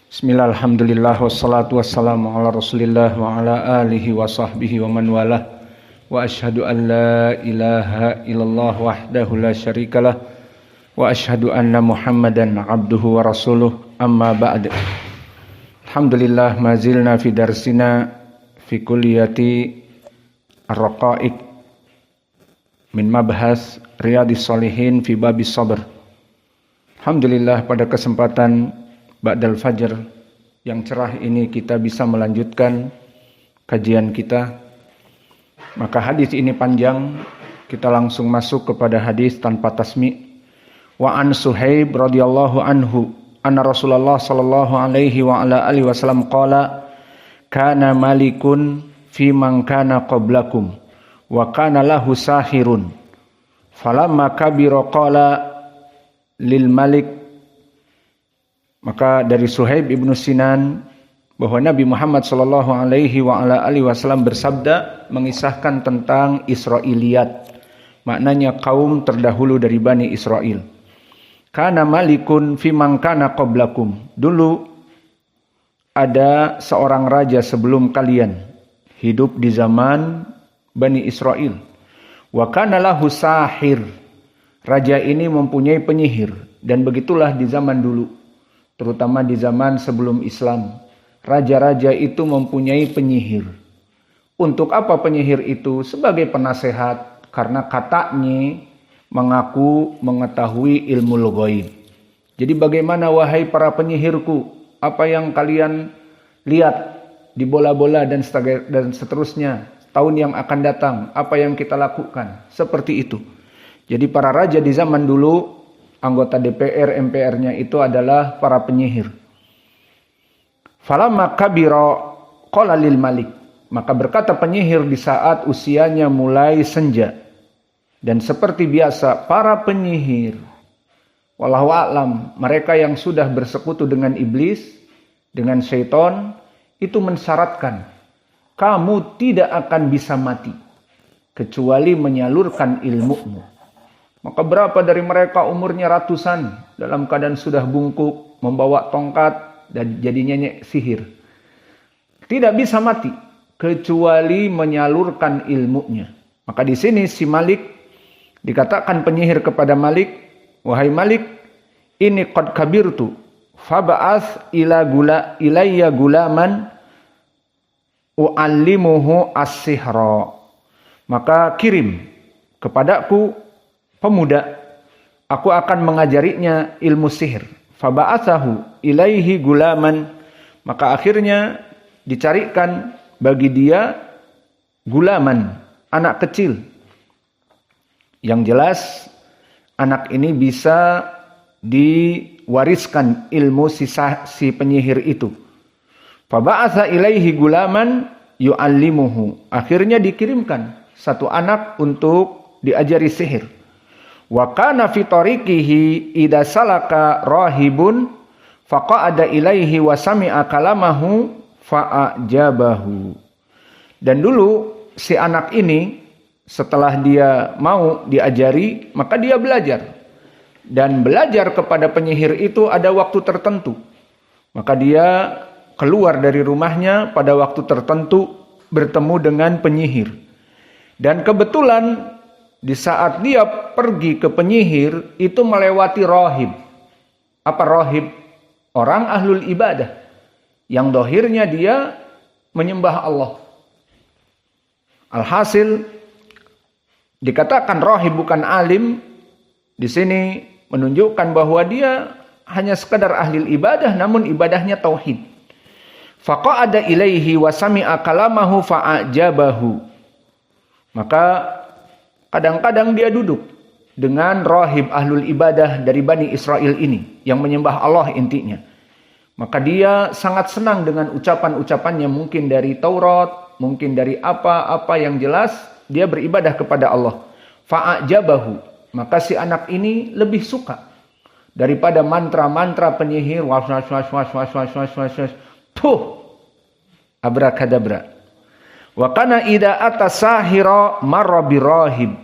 Bismillah, alhamdulillah, wassalatu wassalamu ala rasulillah wa ala alihi wa sahbihi wa man walah. Wa ashhadu an la ilaha illallah wahdahu la syarikalah. Wa ashhadu anna muhammadan abduhu wa rasuluh, amma ba'd. Alhamdulillah, mazilna fi darsina fi kulliyati ar-raqa'iq min mabhas riyadis salihin fi babis sabr. Alhamdulillah, pada kesempatan Ba'dal Fajr yang cerah ini kita bisa melanjutkan kajian kita. Maka hadis ini panjang, kita langsung masuk kepada hadis tanpa tasmi'. Wa an Suhaib radhiyallahu anhu anna Rasulullah sallallahu alaihi wa ala alihi wasallam qala kana malikun fi man kana qablakum wa kana lahu sahirun falamma kabira qala lil malik. Maka dari Suhaib ibnu Sinan bahwa Nabi Muhammad sallallahu alaihi wa ala alihi wasallam bersabda mengisahkan tentang Israiliyat, maknanya kaum terdahulu dari Bani Israel. Kana malikun fi man kana qablakum. Dulu ada seorang raja sebelum kalian hidup di zaman Bani Israel. Wa kana lahu sahir. Raja ini mempunyai penyihir, dan begitulah di zaman dulu. Terutama di zaman sebelum Islam, raja-raja itu mempunyai penyihir. Untuk apa penyihir itu? Sebagai penasehat, karena katanya mengaku mengetahui ilmu ghaib. Jadi bagaimana wahai para penyihirku, apa yang kalian lihat di bola-bola dan seterusnya, tahun yang akan datang, apa yang kita lakukan? Seperti itu. Jadi para raja di zaman dulu, anggota DPR, MPR-nya itu adalah para penyihir. Falamma kabira qala lil malik. Maka berkata penyihir di saat usianya mulai senja. Dan seperti biasa para penyihir, wallahu a'lam, mereka yang sudah bersekutu dengan iblis, dengan syaitan, itu mensyaratkan kamu tidak akan bisa mati kecuali menyalurkan ilmumu. Maka berapa dari mereka umurnya ratusan dalam keadaan sudah bungkuk, membawa tongkat dan jadinya sihir. Tidak bisa mati kecuali menyalurkan ilmunya. Maka di sini si Malik dikatakan penyihir kepada Malik, wahai Malik, ini qad kabirtu fab'ats ilayya gulaman u'allimuhu as-sihra. Maka kirim kepadaku pemuda, aku akan mengajarinya ilmu sihir. Faba'atsahu ilaihi gulaman. Maka akhirnya dicarikan bagi dia gulaman, anak kecil. Yang jelas anak ini bisa diwariskan ilmu si penyihir itu. Faba'atsa ilaihi gulaman yu'allimuhu. Akhirnya dikirimkan satu anak untuk diajari sihir. Wa kana fi tariqihi idza salaka rahibun faqa'ada ilaihi wa sami'a kalamahu fa'ajabahu. Dan dulu si anak ini setelah dia mau diajari, maka dia belajar. Dan belajar kepada penyihir itu ada waktu tertentu. Maka dia keluar dari rumahnya pada waktu tertentu bertemu dengan penyihir. Dan kebetulan di saat dia pergi ke penyihir itu melewati rahib. Apa rahib? Orang ahlul ibadah yang dohirnya dia menyembah Allah. Alhasil dikatakan rahib bukan alim. Di sini menunjukkan bahwa dia hanya sekadar ahli ibadah, namun ibadahnya tauhid. Faqa'ada ilaihi wa sami'a kalamahu fa'ajabahu. Maka kadang-kadang dia duduk dengan rahib ahlul ibadah dari Bani Israel ini, yang menyembah Allah intinya. Maka dia sangat senang dengan ucapan-ucapannya, mungkin dari Taurat, mungkin dari apa-apa yang jelas, dia beribadah kepada Allah. Fa'ajabahu. Maka si anak ini lebih suka daripada mantra-mantra penyihir. Tuh, abrakadabra. Wa kana idza atasahira marra birahib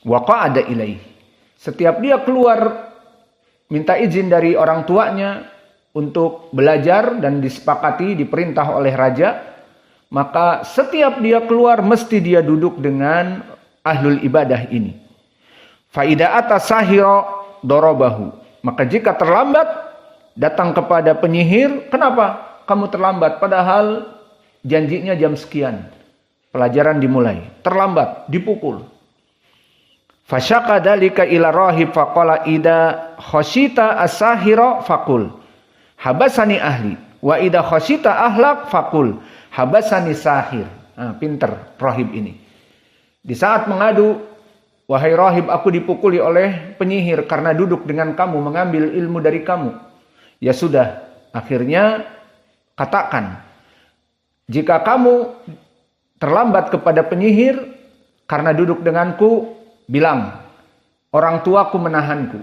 wa qa'ada ilaihi. Setiap dia keluar minta izin dari orang tuanya, untuk belajar dan disepakati, diperintah oleh raja, maka setiap dia keluar mesti dia duduk dengan ahlul ibadah ini. Faida atas sahiro dorobahu. Maka jika terlambat datang kepada penyihir, kenapa kamu terlambat? Padahal janjinya jam sekian. Pelajaran dimulai. Terlambat, dipukul. Fasyaka dalika ila rahib faqala ida khosyita as-sahiro fakul. Habasani ahli. Wa ida khosyita ahlak fakul. Habasani sahir. Pinter rahib ini. Di saat mengadu, wahai rahib, aku dipukuli oleh penyihir karena duduk dengan kamu, mengambil ilmu dari kamu. Ya sudah, akhirnya katakan, jika kamu terlambat kepada penyihir karena duduk denganku, bilang, orang tuaku menahanku.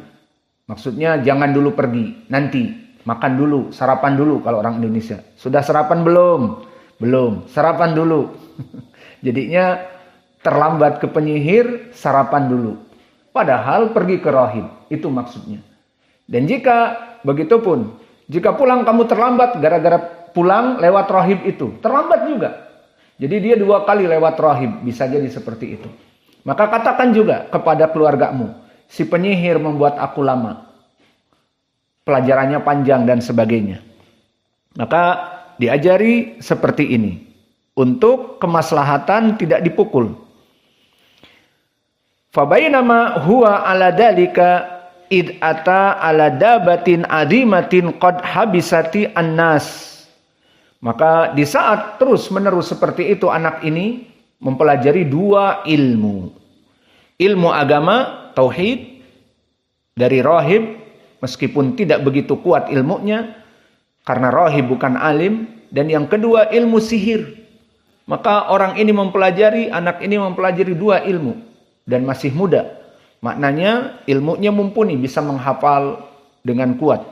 Maksudnya jangan dulu pergi, nanti makan dulu, sarapan dulu kalau orang Indonesia. Sudah sarapan belum? Belum, sarapan dulu. Jadinya terlambat ke penyihir, sarapan dulu. Padahal pergi ke rahib, itu maksudnya. Dan jika begitupun, jika pulang kamu terlambat gara-gara pulang lewat rahib itu, terlambat juga. Jadi dia 2 kali lewat rahib, bisa jadi seperti itu. Maka katakan juga kepada keluargamu, si penyihir membuat aku lama. Pelajarannya panjang dan sebagainya. Maka diajari seperti ini. Untuk kemaslahatan tidak dipukul. Fabainama huwa ala dalika id ata ala dabatin adimatin qad habisati annas. Maka di saat terus menerus seperti itu anak ini mempelajari 2 ilmu. Ilmu agama, tauhid dari rahib meskipun tidak begitu kuat ilmunya karena rahib bukan alim, dan yang kedua ilmu sihir. Maka orang ini mempelajari, anak ini mempelajari 2 ilmu dan masih muda. Maknanya ilmunya mumpuni, bisa menghafal dengan kuat.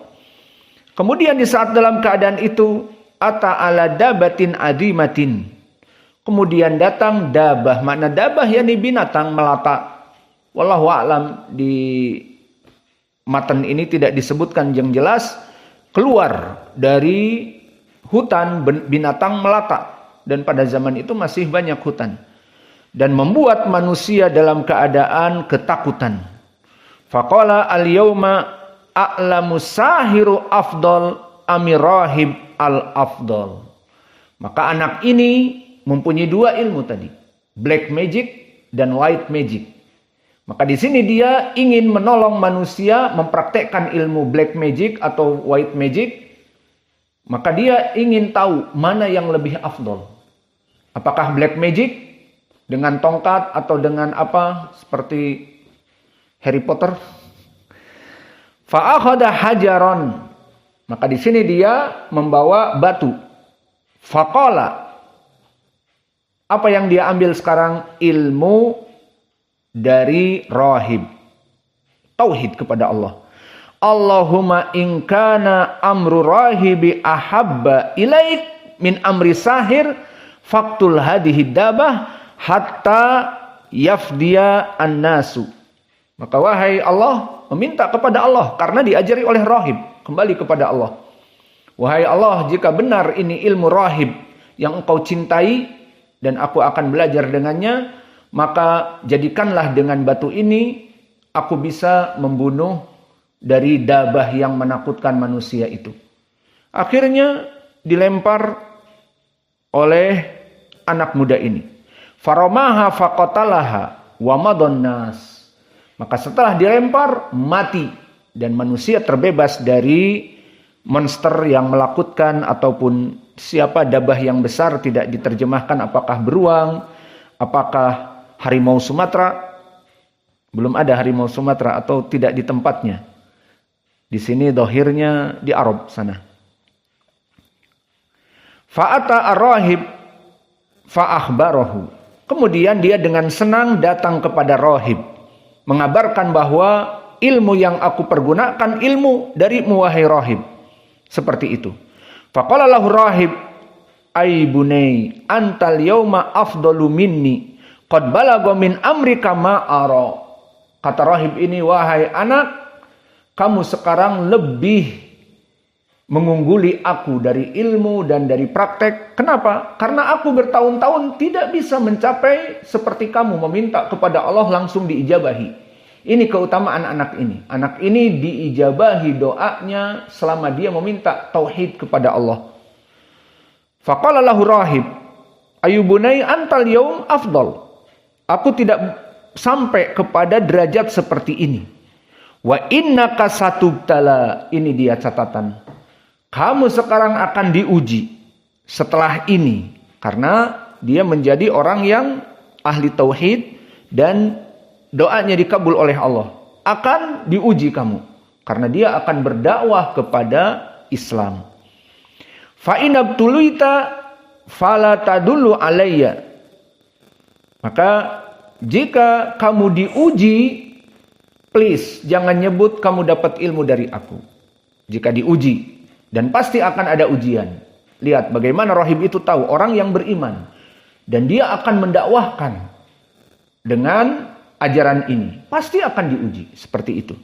Kemudian di saat dalam keadaan itu, ata ala dabatin adimatin. Kemudian datang dabah. Makna dabah yakni binatang melata. Wallahu a'lam, di matan ini tidak disebutkan yang jelas. Keluar dari hutan binatang melata. Dan pada zaman itu masih banyak hutan. Dan membuat manusia dalam keadaan ketakutan. Faqala al-yawma a'lamu sahiru afdal amirahib al-afdal. Maka anak ini mempunyai 2 ilmu tadi. Black magic dan white magic. Maka di sini dia ingin menolong manusia mempraktekkan ilmu black magic atau white magic. Maka dia ingin tahu mana yang lebih afdal. Apakah black magic dengan tongkat atau dengan apa seperti Harry Potter? Fa'akhadha hajaron. Maka di sini dia membawa batu. Faqala. Apa yang dia ambil sekarang? Ilmu dari rahib. Tauhid kepada Allah. Allahumma in kana amru rahibi ahabba ilaik min amri sahir faktul hadihi dabah hatta yafdiya an-nasu. Maka wahai Allah, meminta kepada Allah karena diajari oleh rahib, kembali kepada Allah. Wahai Allah, jika benar ini ilmu rahib yang engkau cintai dan aku akan belajar dengannya, maka jadikanlah dengan batu ini aku bisa membunuh dari dabah yang menakutkan manusia itu. Akhirnya dilempar oleh anak muda ini. Faromaha faqatalaha wa madon nas. Maka setelah dilempar mati dan manusia terbebas dari monster yang menakutkan ataupun siapa dabah yang besar, tidak diterjemahkan apakah beruang, apakah harimau Sumatera. Belum ada harimau Sumatera atau tidak di tempatnya. Di sini dohirnya di Arab sana. Fa'ata ar-rahib fa'akhbarahu. Kemudian dia dengan senang datang kepada rahib, mengabarkan bahwa ilmu yang aku pergunakan ilmu dari wahai rahib. Seperti itu. Faqala lahu rahib, ay bunay, antal yawma afdalu minni, qad balagha min amrika ma ara. Kata rahib ini, wahai anak, kamu sekarang lebih mengungguli aku dari ilmu dan dari praktek. Kenapa? Karena aku bertahun-tahun tidak bisa mencapai seperti kamu meminta kepada Allah langsung diijabahi. Ini keutamaan anak ini. Anak ini diijabahi doanya selama dia meminta tauhid kepada Allah. Faqala lahu rahib, ayubunai antal yaum afdal. Aku tidak sampai kepada derajat seperti ini. Wa innaka satubtala. Ini dia catatan. Kamu sekarang akan diuji setelah ini. Karena dia menjadi orang yang ahli tauhid dan doanya dikabul oleh Allah. Akan diuji kamu. Karena dia akan berdakwah kepada Islam. Fa'inabtuluita fala tadullu alayya. Maka jika kamu diuji, please jangan nyebut kamu dapat ilmu dari aku. Jika diuji. Dan pasti akan ada ujian. Lihat bagaimana rahib itu tahu orang yang beriman. Dan dia akan mendakwahkan dengan ajaran ini. Pasti akan diuji. Seperti itu.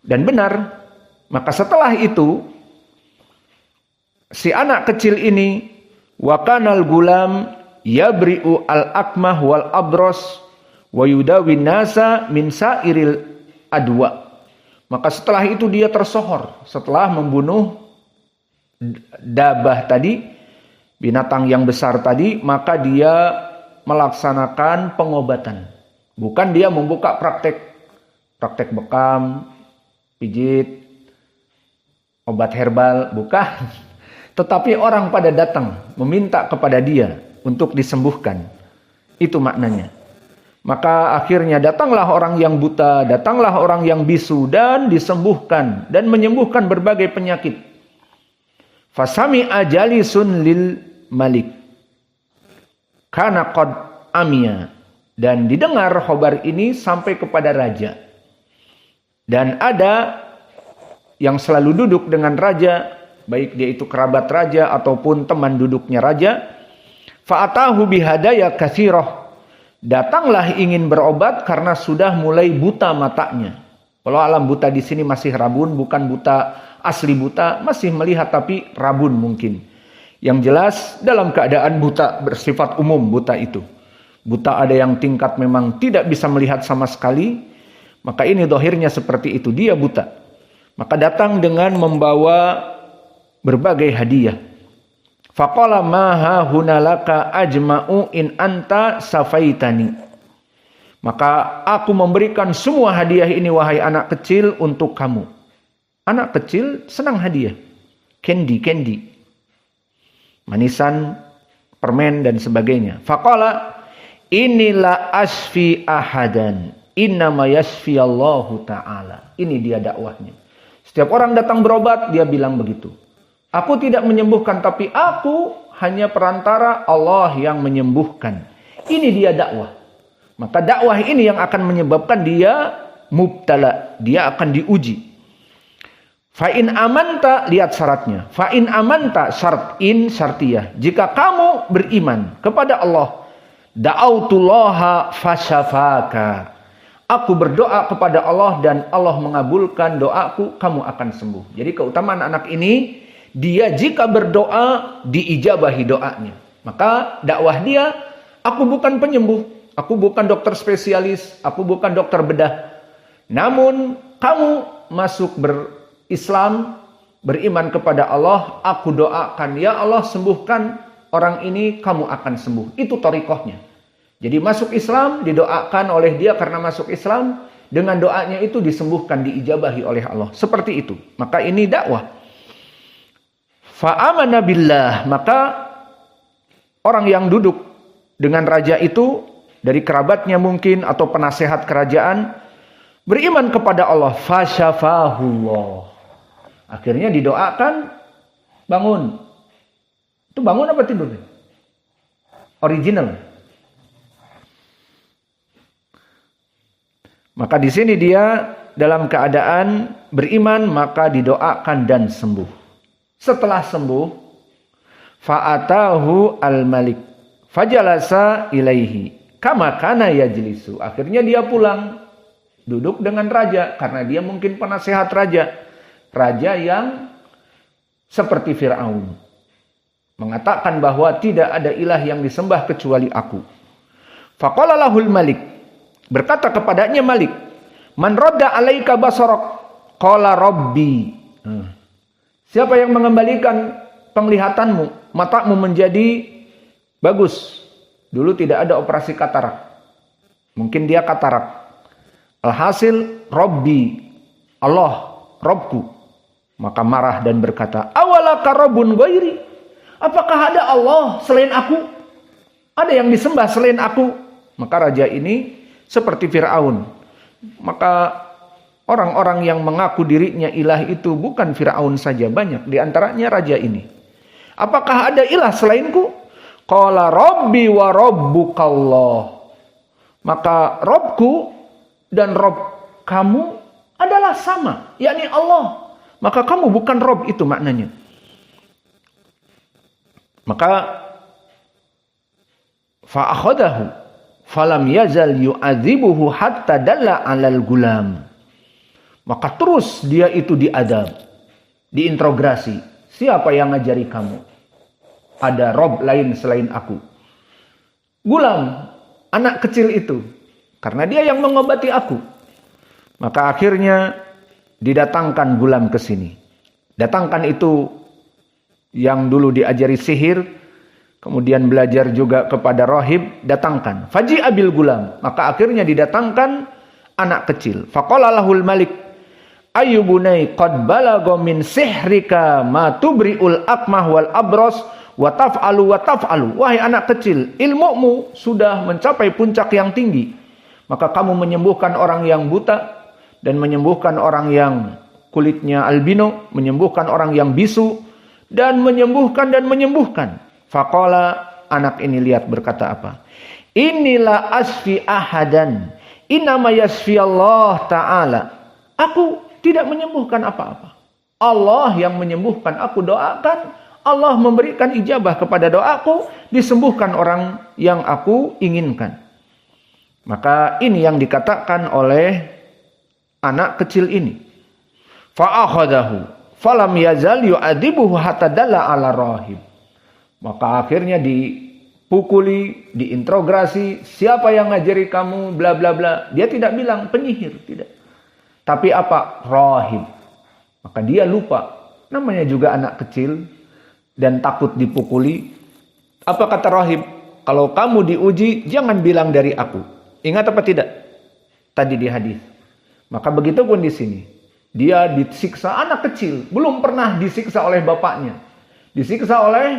Dan benar. Maka setelah itu. Si anak kecil ini. Wakanal gulam. Yabri'u al-akmah wal abros. Wa yudawin nasa min sairil adwa. Maka setelah itu dia tersohor. Setelah membunuh dabah tadi. Binatang yang besar tadi. Maka dia melaksanakan pengobatan. Bukan dia membuka praktek bekam, pijit, obat herbal, bukan. Tetapi orang pada datang meminta kepada dia untuk disembuhkan. Itu maknanya. Maka akhirnya datanglah orang yang buta, datanglah orang yang bisu dan disembuhkan dan menyembuhkan berbagai penyakit. Fasami ajalisun lil malik. Kana qad amia. Dan didengar khobar ini sampai kepada raja. Dan ada yang selalu duduk dengan raja. Baik dia itu kerabat raja ataupun teman duduknya raja. Fa'atahu bihadaya katsirah. Datanglah ingin berobat karena sudah mulai buta matanya. Kalau alam buta di sini masih rabun. Bukan buta asli buta. Masih melihat tapi rabun mungkin. Yang jelas dalam keadaan buta bersifat umum buta itu. Buta ada yang tingkat memang tidak bisa melihat sama sekali. Maka ini dohirnya seperti itu. Dia buta. Maka datang dengan membawa berbagai hadiah. Faqala maha hunalaka ajma'u in anta safaitani. Maka aku memberikan semua hadiah ini wahai anak kecil untuk kamu. Anak kecil senang hadiah. Candy. Manisan, permen dan sebagainya. Faqala inilah asfi ahadan. Innama yasfiyallahu ta'ala. Ini dia dakwahnya. Setiap orang datang berobat, dia bilang begitu. Aku tidak menyembuhkan, tapi aku hanya perantara Allah yang menyembuhkan. Ini dia dakwah. Maka dakwah ini yang akan menyebabkan dia mubtala. Dia akan diuji. Fa'in amanta, lihat syaratnya. Fa'in amanta, syarat in syartiyah. Jika kamu beriman kepada Allah, da'autullaha fasyafaka. Aku berdoa kepada Allah dan Allah mengabulkan doaku, kamu akan sembuh. Jadi keutamaan anak ini, dia jika berdoa, diijabahi doanya. Maka dakwah dia, aku bukan penyembuh, aku bukan dokter spesialis, aku bukan dokter bedah. Namun kamu masuk berislam, beriman kepada Allah, aku doakan, ya Allah sembuhkan orang ini, kamu akan sembuh. Itu thariqahnya. Jadi masuk Islam, didoakan oleh dia karena masuk Islam. Dengan doanya itu disembuhkan, diijabahi oleh Allah. Seperti itu. Maka ini dakwah. Fa'amana billah. Maka orang yang duduk dengan raja itu, dari kerabatnya mungkin, atau penasehat kerajaan, beriman kepada Allah. Fasyafahullah. Akhirnya didoakan, bangun. Itu bangun apa tidur? Original. Maka di sini dia dalam keadaan beriman, maka didoakan dan sembuh. Setelah sembuh, fa'atahu al-malik fajalasa ilaihi kama kana yajlisu. Akhirnya dia pulang, duduk dengan raja karena dia mungkin penasehat raja. Raja yang seperti Fir'aun. Mengatakan bahwa tidak ada ilah yang disembah kecuali aku. Faqala lahul malik. Berkata kepadanya Malik, man radda alaika basarak? Qala rabbi. Siapa yang mengembalikan penglihatanmu, matamu menjadi bagus? Dulu tidak ada operasi katarak. Mungkin dia katarak. Alhasil, Rabbi, Allah, Robku. Maka marah dan berkata, awalaka Rabbun ghairi? Apakah ada Allah selain aku? Ada yang disembah selain aku? Maka raja ini seperti Fir'aun. Maka orang-orang yang mengaku dirinya ilah itu bukan Fir'aun saja, banyak. Di antaranya raja ini. Apakah ada ilah selainku? Qala Rabbi wa Rabbukallah. Maka Robku dan Rob kamu adalah sama, yakni Allah. Maka kamu bukan Rob, itu maknanya. Maka fa'akhadahu falam yazal yu'adzibuhu hatta dalla 'alal gulam. Maka terus dia itu diadab, diinterogasi. Siapa yang ngajari kamu? Ada Rob lain selain aku. Gulam, anak kecil itu. Karena dia yang mengobati aku. Maka akhirnya didatangkan gulam ke sini. Datangkan itu yang dulu diajari sihir. Kemudian belajar juga kepada rahib. Datangkan. Faji abil gulam. Maka akhirnya didatangkan anak kecil. Faqala lahul malik. Ayyubunai qad balagha min sihrika ma tubri'ul akmah wal abros. Wa taf'alu. Wahai anak kecil, ilmumu sudah mencapai puncak yang tinggi. Maka kamu menyembuhkan orang yang buta dan menyembuhkan orang yang kulitnya albino, menyembuhkan orang yang bisu dan menyembuhkan. Faqala, anak ini lihat berkata apa? Inilah asfi ahadan. Innama yasfi Allah Ta'ala. Aku tidak menyembuhkan apa-apa. Allah yang menyembuhkan, aku doakan. Allah memberikan ijabah kepada doaku, disembuhkan orang yang aku inginkan. Maka ini yang dikatakan oleh anak kecil ini. Fa'akhadahu falam yazal yu'adibuhu hatta dalla 'ala rahib. Maka akhirnya dipukuli, diinterogasi, siapa yang ngajari kamu bla bla bla. Dia tidak bilang penyihir, tidak. Tapi apa? Rahib. Maka dia lupa, namanya juga anak kecil dan takut dipukuli. Apa kata rahib? Kalau kamu diuji, jangan bilang dari aku. Ingat apa tidak? Tadi di hadis. Maka begitu pun di sini. Dia disiksa anak kecil. Belum pernah disiksa oleh bapaknya. Disiksa oleh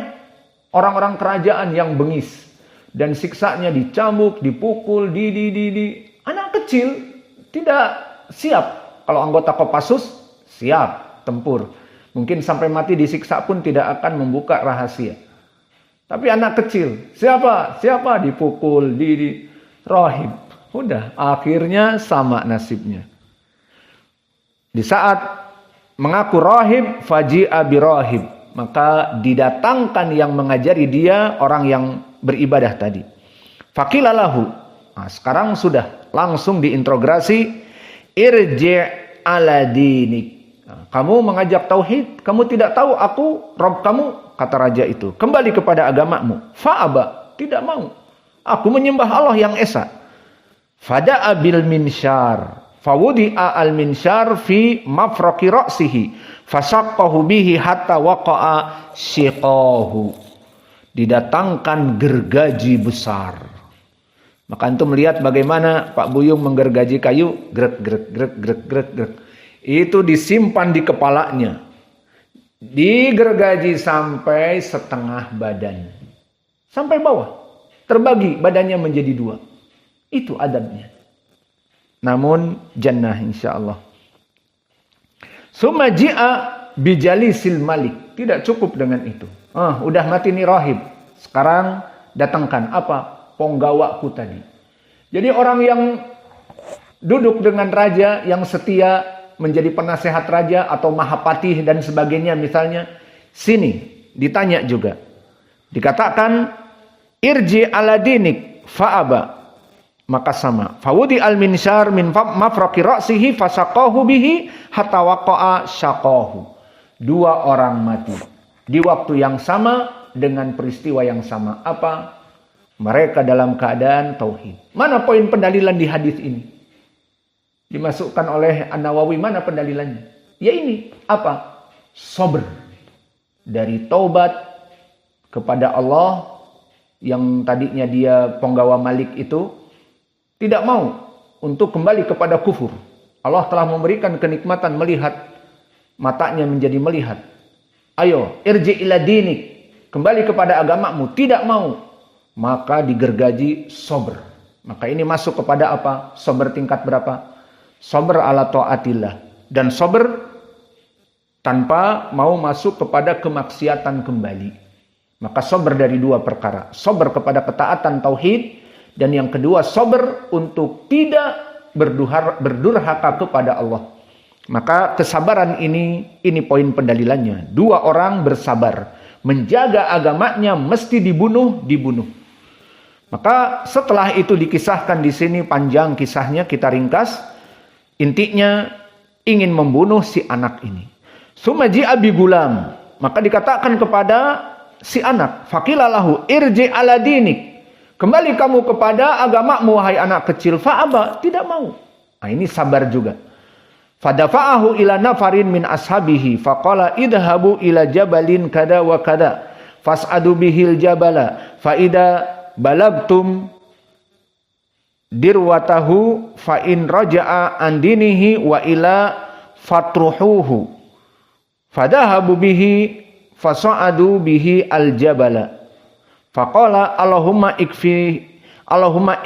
orang-orang kerajaan yang bengis. Dan siksanya dicambuk, dipukul, Anak kecil tidak siap. Kalau anggota Kopassus, siap, tempur. Mungkin sampai mati disiksa pun tidak akan membuka rahasia. Tapi anak kecil, siapa? Dipukul, rahib. Udah, akhirnya sama nasibnya. Di saat mengaku rahib, faji'a birahib. Maka didatangkan yang mengajari dia orang yang beribadah tadi. Faqilalahu. Nah, sekarang sudah langsung diinterogasi. Irji' ala dinik. Kamu mengajak tauhid, kamu tidak tahu aku Rabb kamu, kata raja itu. Kembali kepada agamamu. Fa'aba, tidak mau. Aku menyembah Allah yang esa. Fada'a bil minsyar. Fawudi'a al minsyar fi mafraqi ra'sihi. Fasaqqahu bihi hatta waqa'a syiqahu. Didatangkan gergaji besar. Maka antum melihat bagaimana Pak Buyung menggergaji kayu. Grek. Itu disimpan di kepalanya. Digergaji sampai setengah badan. Sampai bawah. Terbagi badannya menjadi dua. Itu adabnya. Namun jannah insyaAllah. Summa ji'a bijalisil malik. Tidak cukup dengan itu. Udah mati nih rahib. Sekarang datangkan apa? Penggawaku tadi. Jadi orang yang duduk dengan raja yang setia, menjadi penasehat raja atau mahapatih dan sebagainya misalnya. Sini ditanya juga. Dikatakan irji ala dinik fa'aba. Maka sama. Fawudi al minsyar min mafraqi ra'sihi fasaqahu bihi hatta waqa'a syaqahu. Dua orang mati di waktu yang sama dengan peristiwa yang sama. Apa? Mereka dalam keadaan tauhid. Mana poin pendalilan di hadis ini? Dimasukkan oleh An-Nawawi, mana pendalilannya? Ya ini, apa? Sabar. Dari taubat kepada Allah yang tadinya dia penggawa Malik itu tidak mau untuk kembali kepada kufur. Allah telah memberikan kenikmatan melihat, matanya menjadi melihat. Ayo, irji ila dinik, kembali kepada agamamu. Tidak mau, maka digergaji sabar. Maka ini masuk kepada apa? Sabar tingkat berapa? Sabar ala taatillah. Dan sabar tanpa mau masuk kepada kemaksiatan kembali. Maka sabar dari dua perkara. Sabar kepada ketaatan tauhid. Dan yang kedua, sabar untuk tidak berdurhaka kepada Allah. Maka kesabaran ini poin pendalilannya. Dua orang bersabar. Menjaga agamanya mesti dibunuh. Maka setelah itu dikisahkan di sini, panjang kisahnya, kita ringkas. Intinya ingin membunuh si anak ini. Sumaji abi gulam. Maka dikatakan kepada si anak, faqilalahu irji ala dinik. Kembali kamu kepada agamamu wahai anak kecil. Fa'aba, tidak mau. Nah, ini sabar juga. Fadafa'ahu ila nafarin min ashabihi faqala idhabu ila jabalin kada wa kada fas'adu bihil jabala fa ida balagtum dirwatahu fa in raja'a an dinihi wa ila fatruhuhu fadahabu bihi fasa'adu bihi al jabala faqala Allahumma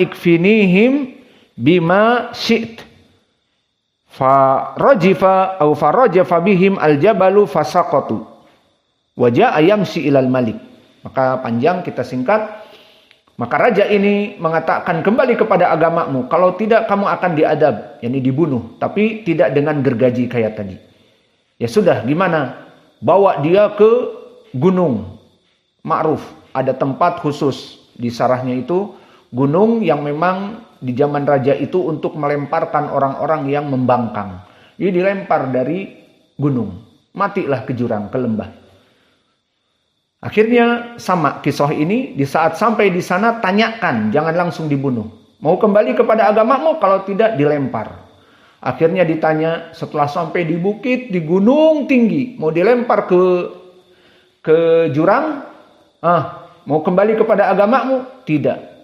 ikfinihim bima syi't farajafa bihim al-jabalu fasaqatu wa jaa yamshi ilal malik. Maka panjang, kita singkat. Maka raja ini mengatakan, kembali kepada agamamu, kalau tidak kamu akan diadab, yakni dibunuh, tapi tidak dengan gergaji kayak tadi. Ya sudah, gimana? Bawa dia ke gunung ma'ruf, ada tempat khusus di sarahnya itu, gunung yang memang di zaman raja itu untuk melemparkan orang-orang yang membangkang. Jadi dilempar dari gunung. Matilah ke jurang, ke lembah. Akhirnya sama kisah ini, di saat sampai di sana tanyakan, jangan langsung dibunuh. Mau kembali kepada agamamu, kalau tidak dilempar. Akhirnya ditanya setelah sampai di bukit, di gunung tinggi, mau dilempar ke jurang? Mau kembali kepada agamamu? Tidak.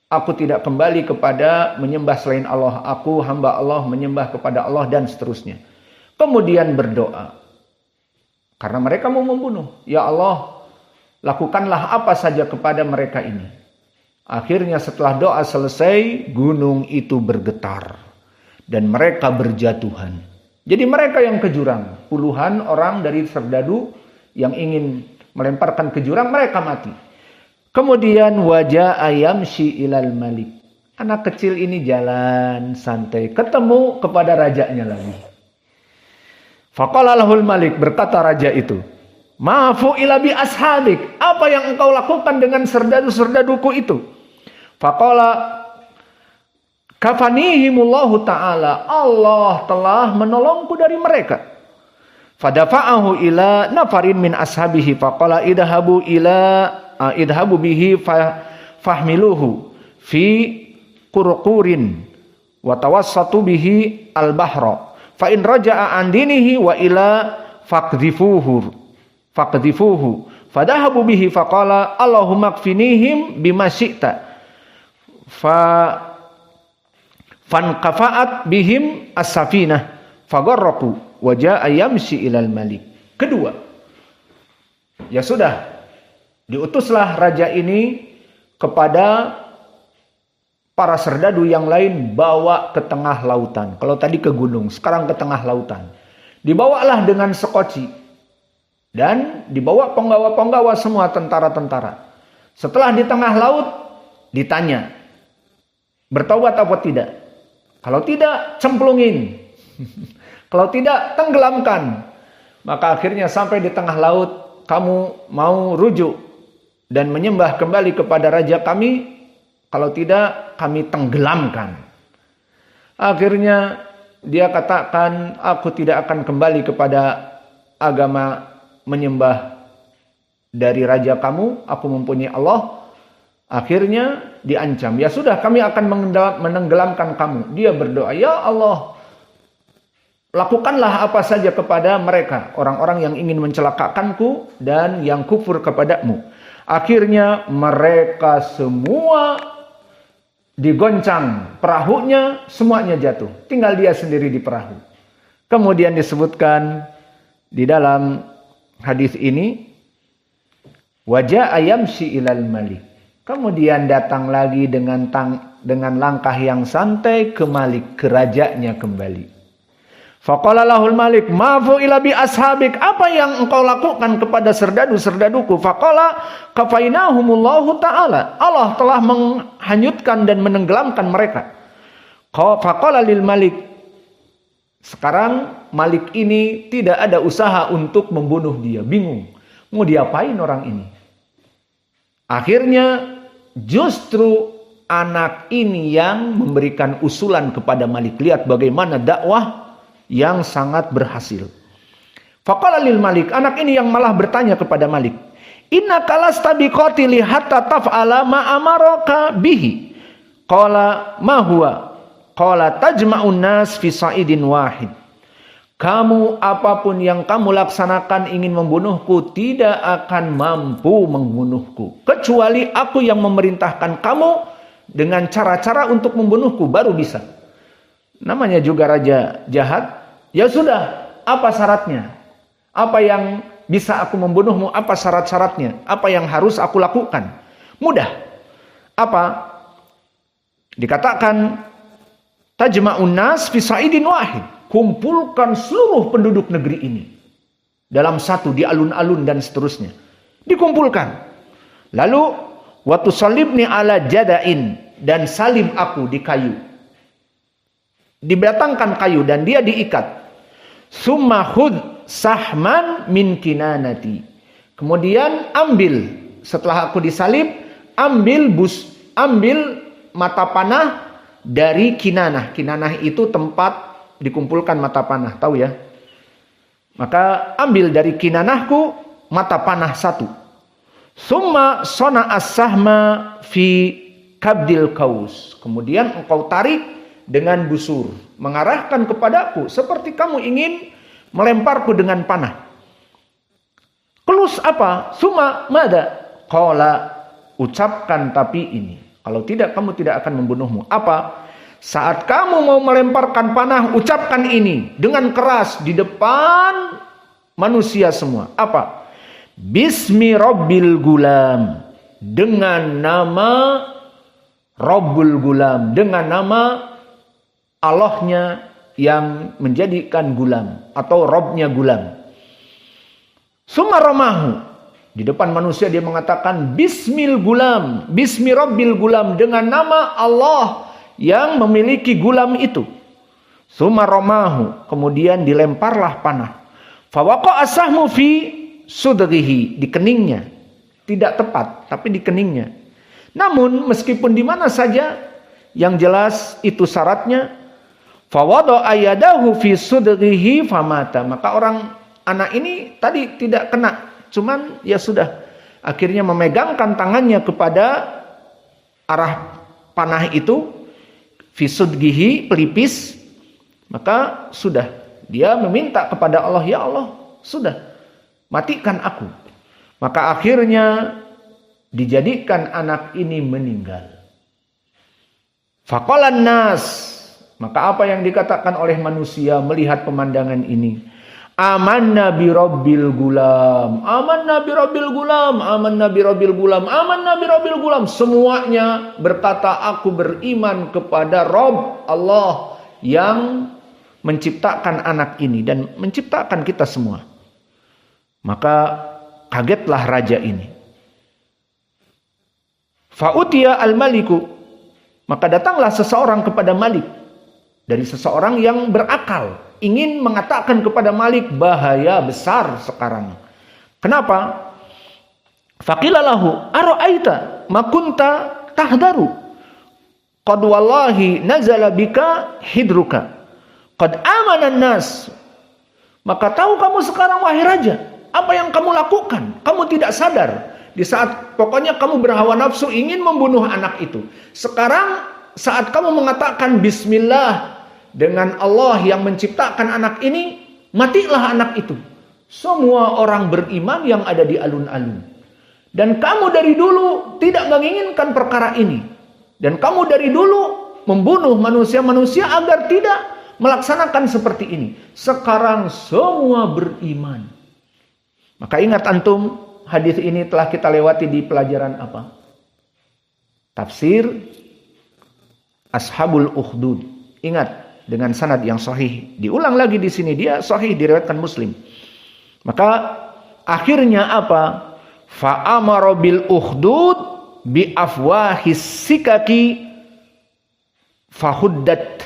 Aku tidak kembali kepada menyembah selain Allah. Aku hamba Allah, menyembah kepada Allah, dan seterusnya. Kemudian berdoa. Karena mereka mau membunuh. Ya Allah, lakukanlah apa saja kepada mereka ini. Akhirnya setelah doa selesai, gunung itu bergetar. Dan mereka berjatuhan. Jadi mereka yang ke jurang. Puluhan orang dari serdadu yang ingin melemparkan ke jurang, mereka mati. Kemudian wajah yamshi ilal malik. Anak kecil ini jalan santai, ketemu kepada rajanya lagi. Faqala lahul malik, berkata raja itu, Ma'fu ila bi ashabik, apa yang engkau lakukan dengan serdadu-serdaduku itu? Faqala kafanihimullahu ta'ala, Allah telah menolongku dari mereka. Fadafa'ahu ila nafarin min ashabihi faqala idhabu bihi fahmiluhu fi qurqurin wa tawassatu bihi al-bahra fa in raja'a an dinihi wa ila faqdhifuhu fadahabu bihi faqala Allahumma kfinihim bima syi'ta fankafa'at bihim as-safinah fagarraqu wa ja'a yamshi ilal malik. Kedua, ya sudah, diutuslah raja ini kepada para serdadu yang lain, bawa ke tengah lautan. Kalau tadi ke gunung, sekarang ke tengah lautan. Dibawalah dengan sekoci. Dan dibawa penggawa-penggawa semua, tentara-tentara. Setelah di tengah laut, ditanya, bertaubat apa tidak? Kalau tidak, cemplungin. Kalau tidak, tenggelamkan. Maka akhirnya sampai di tengah laut, kamu mau rujuk dan menyembah kembali kepada raja kami, kalau tidak kami tenggelamkan. Akhirnya dia katakan, aku tidak akan kembali kepada agama menyembah dari raja kamu, aku mempunyai Allah. Akhirnya diancam, ya sudah kami akan menenggelamkan kamu. Dia berdoa, ya Allah, lakukanlah apa saja kepada mereka, orang-orang yang ingin mencelakakanku dan yang kufur kepadamu. Akhirnya mereka semua digoncang, perahunya semuanya jatuh. Tinggal dia sendiri di perahu. Kemudian disebutkan di dalam hadis ini, wajah yamshi ilal malik. Kemudian datang lagi dengan langkah yang santai ke Malik, ke rajanya kembali. Faqala lahul Malik, ma'fu ila bi ashabik, apa yang engkau lakukan kepada serdadu-serdaduku? Faqala kafainahumullahu ta'ala, Allah telah menghanyutkan dan menenggelamkan mereka. Faqala lil Malik, sekarang Malik ini tidak ada usaha untuk membunuh dia, bingung. Mau diapain orang ini? Akhirnya justru anak ini yang memberikan usulan kepada Malik. Lihat bagaimana dakwah yang sangat berhasil. Faqala lil Malik, anak ini yang malah bertanya kepada Malik, innaka lasta biqatili hatta taf'ala ma amaraka bihi. Qala ma huwa? Qala tajma'un nas fi sa'idin wahid. Kamu apapun yang kamu laksanakan ingin membunuhku tidak akan mampu membunuhku. Kecuali aku yang memerintahkan kamu dengan cara-cara untuk membunuhku baru bisa. Namanya juga raja jahat. Ya sudah, apa syaratnya? Apa yang bisa aku membunuhmu? Apa syarat-syaratnya? Apa yang harus aku lakukan? Mudah. Apa? Dikatakan tajma'un nas fi sa'idin wahid. Kumpulkan seluruh penduduk negeri ini dalam satu, di alun-alun dan seterusnya. Dikumpulkan. Lalu watu salibni ala jadain, dan salib aku di kayu. Dibatangkan kayu dan dia diikat. Summa khudh sahman min kinanati. Kemudian ambil, setelah aku disalib, ambil mata panah dari Kinanah. Kinanah itu tempat dikumpulkan mata panah, tahu ya? Maka ambil dari Kinanahku mata panah satu. Summa sona as-sahma fi kabdil kaus. Kemudian engkau tarik dengan busur, mengarahkan kepadaku seperti kamu ingin melemparku dengan panah. Kelus apa? Summa mada? Qala, ucapkan tapi ini. Kalau tidak, kamu tidak akan membunuhmu. Apa? Saat kamu mau melemparkan panah, ucapkan ini dengan keras di depan manusia semua. Apa? Bismi Rabbil Gulam. Dengan nama Rabbul Gulam. Dengan nama Allahnya yang menjadikan gulam. Atau Robnya gulam. Sumaramahu. Di depan manusia dia mengatakan Bismil Gulam. Bismi Rabbil Gulam. Dengan nama Allah yang memiliki gulam itu. Sumaramahu. Kemudian dilemparlah panah. Fawaqa asahmu fi sudrihi. Di keningnya. Tidak tepat, tapi di keningnya. Namun meskipun di mana saja, yang jelas itu syaratnya. Fawada ayadahu fi sudrihi famata. Maka anak ini tadi tidak kena. Cuman ya sudah. Akhirnya memegangkan tangannya kepada arah panah itu. Fisudgihi, pelipis, maka sudah. Dia meminta kepada Allah, ya Allah, sudah, matikan aku. Maka akhirnya dijadikan anak ini meninggal. Faqalan nas, maka apa yang dikatakan oleh manusia melihat pemandangan ini? Amanna bi Rabbil Gulam, amanna bi Rabbil Gulam, amanna bi Rabbil Gulam, amanna bi Rabbil Gulam. Semuanya berkata, aku beriman kepada Rabb Allah yang menciptakan anak ini dan menciptakan kita semua. Maka kagetlah raja ini. Fa'utiya al-maliku, maka datanglah seseorang kepada Malik, dari seseorang yang berakal, ingin mengatakan kepada Malik, bahaya besar sekarang. Kenapa? Faqilalahu ara'aita ma kunta tahdaru qad wallahi nazala bika hidruka qad amana nas Maka tahu kamu sekarang wahai raja, apa yang kamu lakukan? Kamu tidak sadar. Di saat pokoknya kamu berhawa nafsu ingin membunuh anak itu. Sekarang saat kamu mengatakan bismillah dengan Allah yang menciptakan anak ini, matilah anak itu. Semua orang beriman yang ada di alun-alun. Dan kamu dari dulu tidak menginginkan perkara ini. Dan kamu dari dulu membunuh manusia-manusia agar tidak melaksanakan seperti ini. Sekarang semua beriman. Maka ingat antum, hadis ini telah kita lewati di pelajaran apa? Tafsir Ashabul Ukhdud. Ingat, dengan sanad yang sahih. Diulang lagi di sini, dia sahih diriwayatkan Muslim. Maka akhirnya apa? Fa'amara bil ukhdud bi afwahis sikaki fahuddat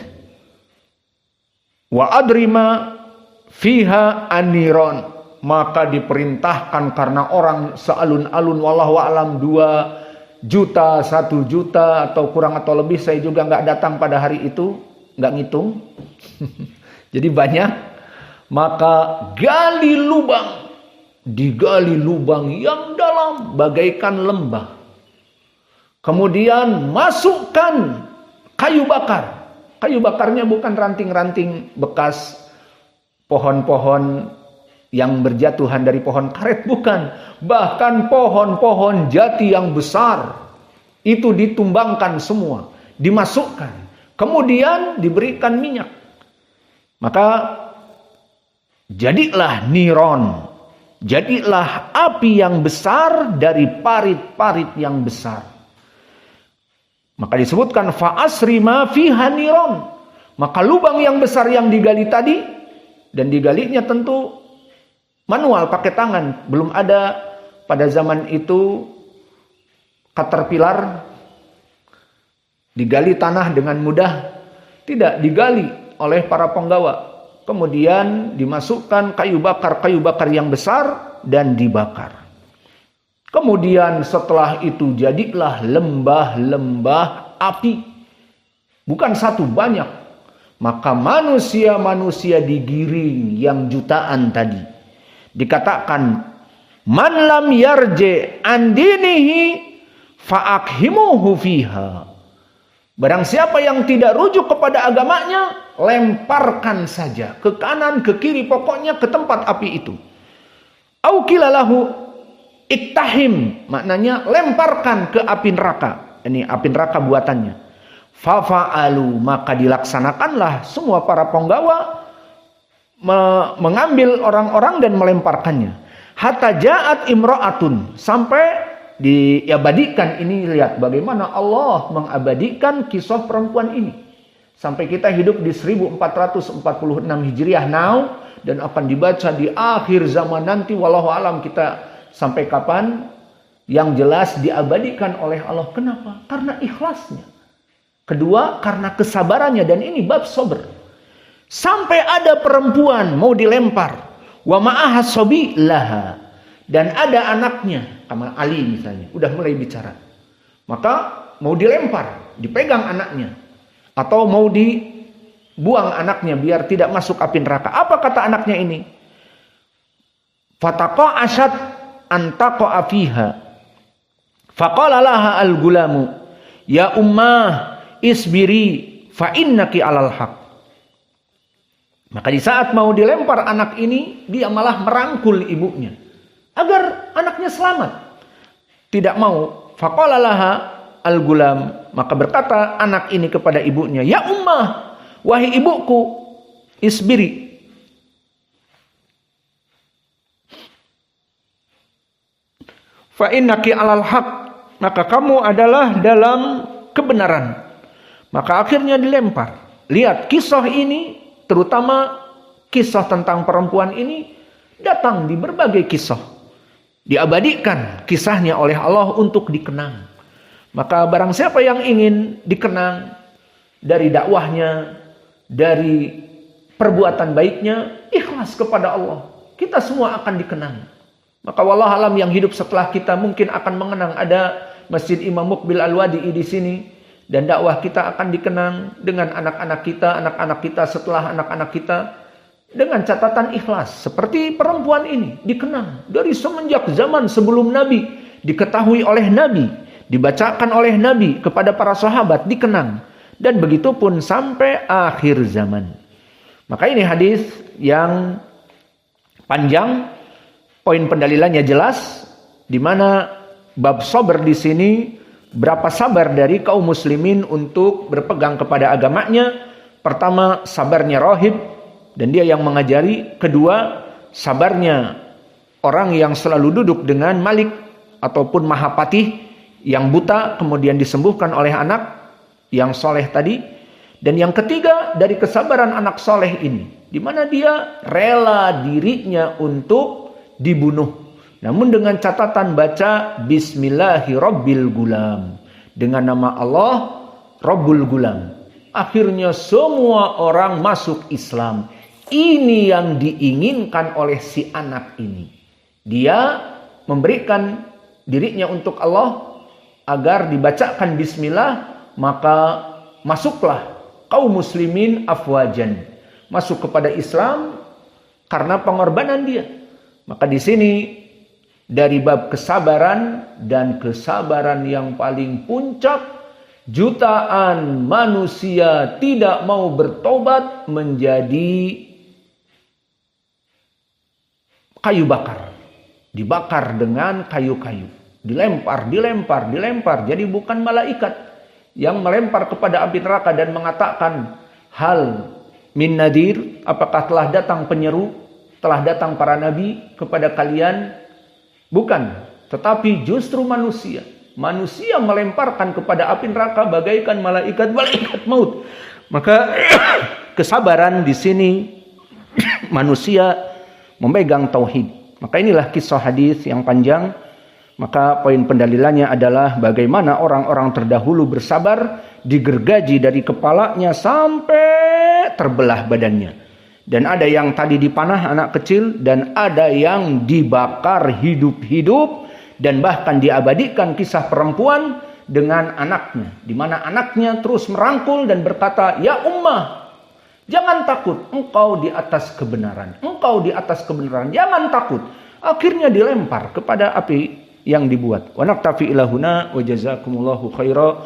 wa adrima fiha aniron. Maka diperintahkan karena orang sealun-alun wallahu a'lam 2 juta, 1 juta atau kurang atau lebih, saya juga nggak datang pada hari itu, nggak ngitung. Jadi banyak. Maka gali lubang, digali lubang yang dalam bagaikan lembah. Kemudian masukkan kayu bakar. Kayu bakarnya bukan ranting-ranting bekas pohon-pohon yang berjatuhan dari pohon karet, bukan. Bahkan pohon-pohon jati yang besar itu ditumbangkan semua, dimasukkan. Kemudian diberikan minyak. Maka jadilah niron. Jadilah api yang besar dari parit-parit yang besar. Maka disebutkan fa'asri ma fiha niron. Maka lubang yang besar yang digali tadi, dan digalinya tentu manual pakai tangan. Belum ada pada zaman itu caterpillar, digali tanah dengan mudah. Tidak, digali oleh para penggawa. Kemudian dimasukkan kayu bakar yang besar dan dibakar. Kemudian setelah itu jadilah lembah-lembah api. Bukan satu, banyak. Maka manusia-manusia digiring yang jutaan tadi. Dikatakan, man lam yarje an dinihi fa'akhimuhu fiha. Barang siapa yang tidak rujuk kepada agamanya, lemparkan saja ke kanan, ke kiri, pokoknya ke tempat api itu. Au kilalahu iktahim, maknanya lemparkan ke api neraka. Ini api neraka buatannya. Fafa'alu, maka dilaksanakanlah semua para penggawa mengambil orang-orang dan melemparkannya. Hatta ja'at imra'atun, sampai diabadikan. Ini lihat bagaimana Allah mengabadikan kisah perempuan ini. Sampai kita hidup di 1446 Hijriah now, dan akan dibaca di akhir zaman nanti, wallahu alam kita sampai kapan. Yang jelas diabadikan oleh Allah. Kenapa? Karena ikhlasnya. Kedua, karena kesabarannya, dan ini bab sabar. Sampai ada perempuan mau dilempar, wa ma'aha sobi laha, dan ada anaknya, sama Ali misalnya, udah mulai bicara. Maka mau dilempar, dipegang anaknya, atau mau dibuang anaknya biar tidak masuk api neraka. Apa kata anaknya ini? Fataqa asyad antaqa fiha. Faqala laha al-gulamu, ya ummah isbiri fa innaki alal haq. Maka di saat mau dilempar anak ini, dia malah merangkul ibunya agar anaknya selamat. Tidak mau. Faqala laha al-gulam, maka berkata anak ini kepada ibunya, ya ummah, wahai ibuku, isbiri. Fa innaki alal haq, maka kamu adalah dalam kebenaran. Maka akhirnya dilempar. Lihat kisah ini, terutama kisah tentang perempuan ini, datang di berbagai kisah. Diabadikan kisahnya oleh Allah untuk dikenang. Maka barang siapa yang ingin dikenang dari dakwahnya, dari perbuatan baiknya, ikhlas kepada Allah, kita semua akan dikenang. Maka wallah alam yang hidup setelah kita mungkin akan mengenang ada Masjid Imam Muqbil Al-Wadi'i di sini, dan dakwah kita akan dikenang dengan anak-anak kita setelah anak-anak kita. dengan catatan ikhlas. Seperti perempuan ini dikenal dari semenjak zaman sebelum Nabi, diketahui oleh Nabi, dibacakan oleh Nabi kepada para sahabat, dikenang. Dan begitu pun sampai akhir zaman. Maka ini hadis yang panjang, poin pendalilannya jelas, di mana bab sabar di sini berapa sabar dari kaum muslimin untuk berpegang kepada agamanya. Pertama, sabarnya rahib dan dia yang mengajari. Kedua, sabarnya orang yang selalu duduk dengan malik ataupun mahapatih yang buta kemudian disembuhkan oleh anak yang soleh tadi. Dan yang ketiga, dari kesabaran anak soleh ini, di mana dia rela dirinya untuk dibunuh, namun dengan catatan baca Bismillahirrabbilgulam, dengan nama Allah Rabbul Gulam. Akhirnya semua orang masuk Islam. Ini yang diinginkan oleh si anak ini. Dia memberikan dirinya untuk Allah agar dibacakan Bismillah, maka masuklah kaum muslimin afwajan, masuk kepada Islam karena pengorbanan dia. Maka di sini dari bab kesabaran, dan kesabaran yang paling puncak, jutaan manusia tidak mau bertobat menjadi kayu bakar, dibakar dengan kayu-kayu, dilempar. Jadi bukan malaikat yang melempar kepada api neraka dan mengatakan, hal min nadir, apakah telah datang penyeru, telah datang para nabi kepada kalian? Bukan, tetapi justru manusia melemparkan kepada api neraka bagaikan malaikat maut. Maka kesabaran di sini manusia memegang tauhid. Maka inilah kisah hadis yang panjang. Maka poin pendalilannya adalah bagaimana orang-orang terdahulu bersabar, digergaji dari kepalanya sampai terbelah badannya. Dan ada yang tadi dipanah anak kecil, dan ada yang dibakar hidup-hidup, dan bahkan diabadikan kisah perempuan dengan anaknya, di mana anaknya terus merangkul dan berkata, "Ya ummah, jangan takut, engkau di atas kebenaran, jangan takut." Akhirnya dilempar kepada api yang dibuat. Wa naktafi ila huna wa jazakumullahu khaira